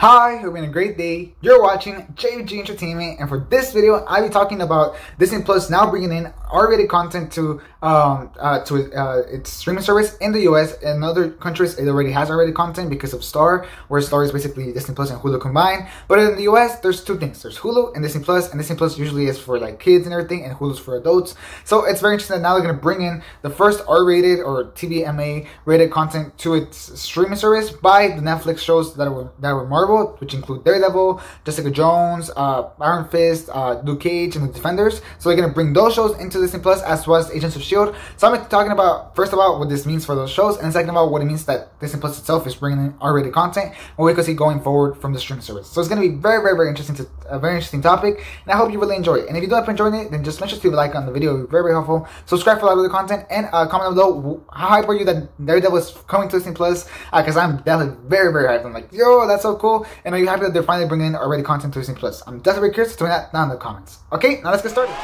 Hi, hope you're having a great day. You're watching JG Entertainment, and for this video, I'll be talking about Disney Plus now bringing in R-rated content to its streaming service in the US. In other countries, it already has R-rated content because of Star, where Star is basically Disney Plus and Hulu combined. But in the US, there's two things: there's Hulu and Disney Plus usually is for like kids and everything, and Hulu's for adults. So it's very interesting that now they're gonna bring in the first R-rated or TVMA rated content to its streaming service by the Netflix shows that were Marvel, which include Daredevil, Jessica Jones, Iron Fist, Luke Cage, and the Defenders. So they're gonna bring those shows into Disney Plus as well as Agents of S.H.I.E.L.D. So I'm talking about first about what this means for those shows, and second about what it means that Disney Plus itself is bringing in R-rated content, and we could see going forward from the streaming service. So it's gonna be very interesting, a very interesting topic, and I hope you really enjoy it. And if you do end up enjoying it, then just make sure to leave a like on the video. It'll be very helpful. Subscribe for a lot of other content, and comment down below how hype are you that Daredevil is coming to Disney Plus? Because I'm definitely very hyped. I'm like, yo, that's so cool. And are you happy that they're finally bringing in already content to Disney Plus? I'm definitely curious. Tell me that down in the comments. Okay, now let's get started.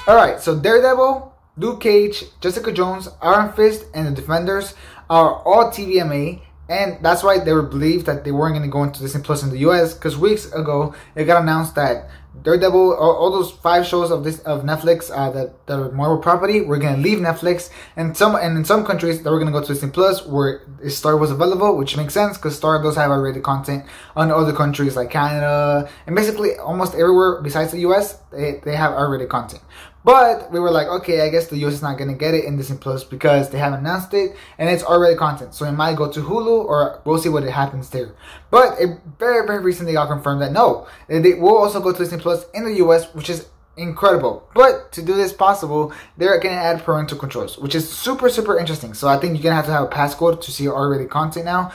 Alright, so Daredevil, Luke Cage, Jessica Jones, Iron Fist, and the Defenders are all TVMA. And that's why they were believed that they weren't going to go into Disney Plus in the US, because weeks ago it got announced that Daredevil, all those 5 shows of Netflix that are Marvel property, were going to leave Netflix, and in some countries they were going to go to Disney Plus where Star was available, which makes sense because Star does have R-rated content on other countries like Canada, and basically almost everywhere besides the US they have R-rated content. But we were like, okay, I guess the US is not going to get it in Disney Plus because they haven't announced it, and it's R-rated content. So it might go to Hulu, or we'll see what happens there. But it very recently got confirmed that no, they will also go to Disney Plus in the US, which is incredible. But to do this possible, they're going to add parental controls, which is super interesting. So I think you're going to have a passcode to see R-rated content now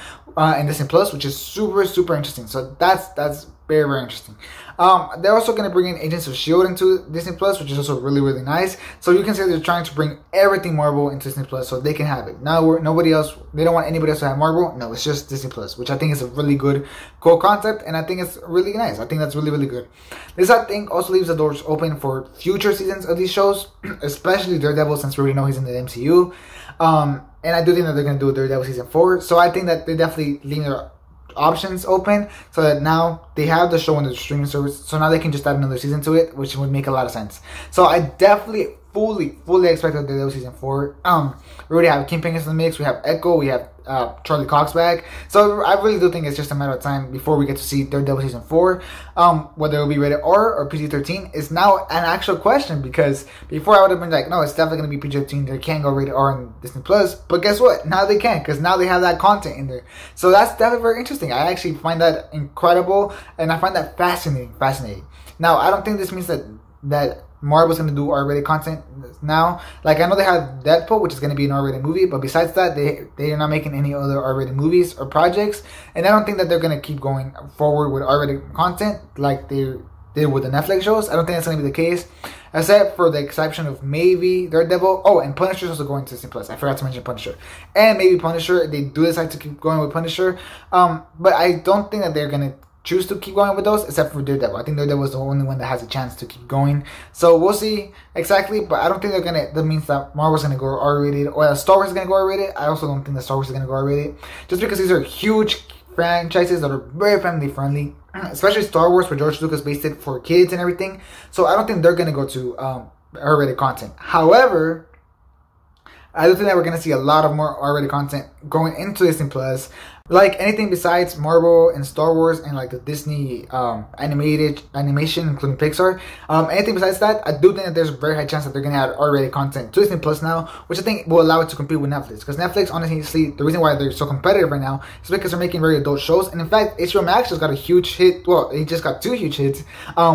in Disney Plus, which is super interesting. So that's very interesting. They're also going to bring in Agents of S.H.I.E.L.D. into Disney Plus, which is also really nice. So you can say they're trying to bring everything Marvel into Disney Plus so they can have it. Now nobody else, they don't want anybody else to have Marvel. No, it's just Disney Plus, which I think is a really cool concept, and I think it's really nice. I think that's really good. This, I think, also leaves the doors open for future seasons of these shows, especially Daredevil, since we already know he's in the MCU. And I do think that they're going to do Daredevil season 4. So I think that they definitely leave their options open so that now they have the show on the streaming service, so now they can just add another season to it, which would make a lot of sense. So I definitely fully expect that they'll do season 4. We already have Kingpin in the mix, we have Echo, we have Charlie Cox back. So I really do think it's just a matter of time before we get to see Daredevil season 4. Whether it will be rated R or PG-13 is now an actual question, because before I would have been like, no, it's definitely going to be PG-13. They can't go rated R on Disney Plus. But guess what? Now they can, because now they have that content in there. So that's definitely very interesting. I actually find that incredible, and I find that fascinating. Now, I don't think this means that Marvel's going to do R-rated content now. Like, I know they have Deadpool, which is going to be an R-rated movie, but besides that, they are not making any other R-rated movies or projects, and I don't think that they're going to keep going forward with R-rated content like they did with the Netflix shows. I don't think that's going to be the case, except for the exception of maybe Daredevil. Oh, and Punisher's also going to Disney Plus. I forgot to mention Punisher. And maybe Punisher, they do decide to keep going with Punisher, but I don't think that they're going to choose to keep going with those, except for Daredevil. I think Daredevil is the only one that has a chance to keep going. So we'll see exactly, but I don't think that means that Marvel's gonna go R-rated, or Star Wars is gonna go R-rated. I also don't think that Star Wars is gonna go R-rated, just because these are huge franchises that are very family friendly, especially Star Wars, where George Lucas based it for kids and everything. So I don't think they're gonna go to R-rated content. However, I do think that we're gonna see a lot of more R-rated content going into Disney Plus. Like anything besides Marvel and Star Wars and like the Disney animation, including Pixar, anything besides that, I do think that there's a very high chance that they're going to add R-rated content to Disney Plus now, which I think will allow it to compete with Netflix. Because Netflix, honestly, the reason why they're so competitive right now is because they're making very adult shows. And in fact, HBO Max just got a huge hit. Well, it just got 2 huge hits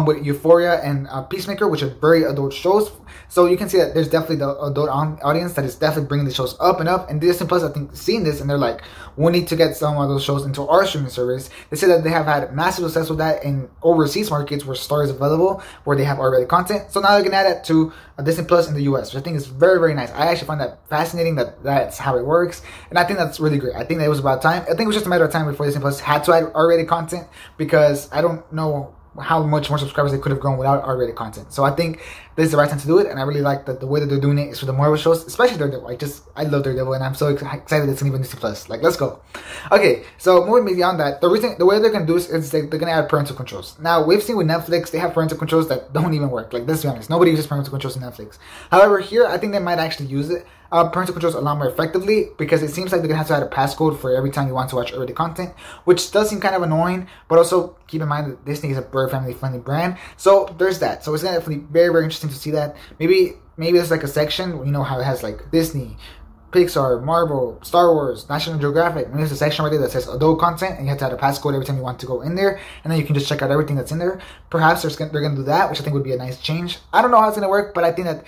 with Euphoria and Peacemaker, which are very adult shows. So you can see that there's definitely the adult audience that is definitely bringing the shows up and up. And Disney Plus, I think, seeing this, and they're like, we need to get some of those shows into our streaming service. They say that they have had massive success with that in overseas markets where Star is available, where they have already content. So now they're going to add it to Disney Plus in the US, which I think is very nice. I actually find that fascinating that that's how it works. And I think that's really great. I think that it was about time. I think it was just a matter of time before Disney Plus had to add R-rated content, because I don't know how much more subscribers they could have grown without R-rated content. So I think this is the right time to do it, and I really like that the way that they're doing it is for the Marvel shows, especially Daredevil. I love Daredevil, and I'm so excited it's gonna be Disney Plus. Like, let's go. Okay, so moving beyond that, the way they're gonna do this is they're gonna add parental controls. Now, we've seen with Netflix, they have parental controls that don't even work. Like, let's be honest, nobody uses parental controls in Netflix. However, here, I think they might actually use it. Parental controls a lot more effectively, because it seems like they're gonna have to add a passcode for every time you want to watch early content, which does seem kind of annoying. But also keep in mind that Disney is a very family friendly brand, so there's that. So it's gonna definitely be very, very interesting to see that. Maybe there's like a section, you know how it has like Disney, Pixar, Marvel, Star Wars, National Geographic, and there's a section right there that says adult content, and you have to add a passcode every time you want to go in there, and then you can just check out everything that's in there. Perhaps they're gonna do that, which I think would be a nice change. I don't know how it's gonna work, but I think that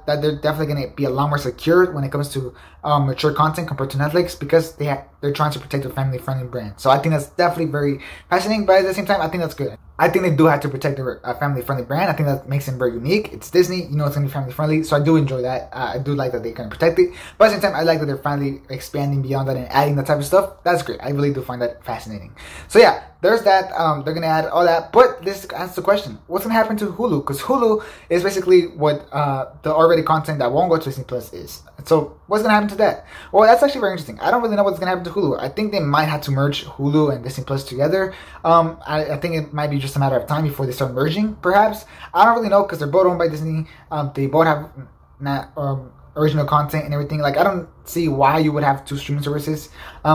that they're definitely gonna be a lot more secure when it comes to mature content compared to Netflix, because they're trying to protect their family-friendly brand. So I think that's definitely very fascinating, but at the same time, I think that's good. I think they do have to protect their family-friendly brand. I think that makes them very unique. It's Disney, you know, it's gonna be family-friendly, so I do enjoy that. I do like that they can protect it, but at the same time, I like that they're finally expanding beyond that and adding that type of stuff. That's great. I really do find that fascinating. So yeah, there's that. They're gonna add all that, but this asks the question: what's gonna happen to Hulu? Because Hulu is basically what the R-rated content that won't go to Disney Plus is. So what's gonna happen to that? Well, that's actually very interesting. I don't really know what's gonna happen to Hulu. I think they might have to merge Hulu and Disney Plus together. I think it might be just a matter of time before they start merging, perhaps. I don't really know, because they're both owned by Disney. They both have original content and everything. Like, I don't see why you would have two streaming services.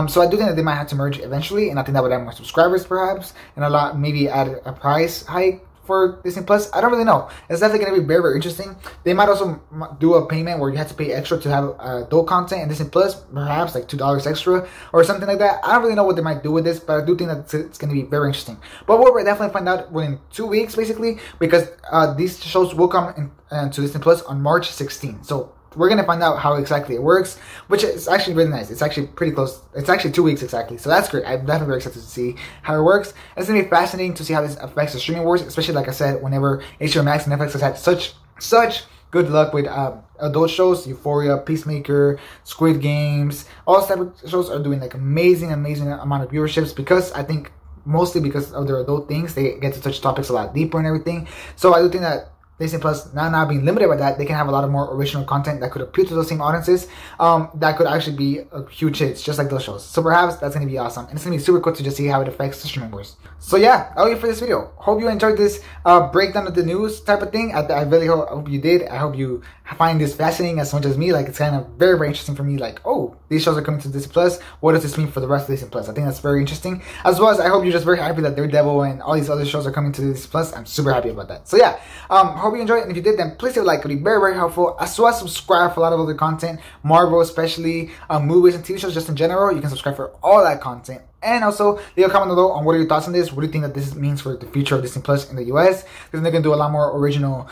So I do think that they might have to merge eventually, and I think that would add more subscribers perhaps, and maybe add a price hike for Disney Plus. I don't really know. It's definitely going to be very, very interesting. They might also do a payment where you have to pay extra to have adult content in Disney Plus, perhaps like $2 extra or something like that. I don't really know what they might do with this, but I do think that it's going to be very interesting. But we'll definitely find out within 2 weeks, basically, because these shows will come to Disney Plus on March 16th. So we're going to find out how exactly it works, which is actually really nice. It's actually pretty close. It's actually 2 weeks exactly. So that's great. I'm definitely very excited to see how it works. It's going to be fascinating to see how this affects the streaming wars, especially, like I said, whenever HBO Max and Netflix has had such good luck with adult shows. Euphoria, Peacemaker, Squid Games, all those type of shows are doing like amazing amount of viewerships, because I think mostly because of their adult things, they get to touch topics a lot deeper and everything. So I do think that Disney Plus, not being limited by that, they can have a lot of more original content that could appeal to those same audiences, that could actually be a huge hits, just like those shows. So perhaps that's going to be awesome, and it's going to be super cool to just see how it affects the streaming wars. So yeah, that'll be for this video. Hope you enjoyed this breakdown of the news type of thing. I really hope you did. I hope you find this fascinating as much as me. Like, it's kind of very, very interesting for me. Like, oh, these shows are coming to Disney Plus. What does this mean for the rest of Disney Plus? I think that's very interesting. As well as I hope you're just very happy that Daredevil and all these other shows are coming to Disney Plus. I'm super happy about that. So yeah, hope you enjoyed it. And if you did, then please leave a like. It would be very, very helpful. As well as subscribe for a lot of other content, Marvel especially, movies and TV shows just in general. You can subscribe for all that content. And also, leave a comment below on what are your thoughts on this. What do you think that this means for the future of Disney Plus in the US? Do you think they're going to do a lot more original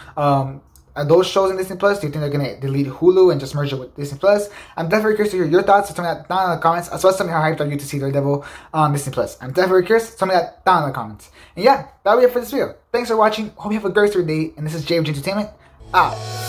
adult shows in Disney Plus? Do you think they're going to delete Hulu and just merge it with Disney Plus? I'm definitely curious to hear your thoughts. So tell me that down in the comments. As well as tell me how hyped are you to see Daredevil on Disney Plus. I'm definitely curious. Tell me that down in the comments. And yeah, that'll be it for this video. Thanks for watching. Hope you have a great day. And this is JFG Entertainment. Out.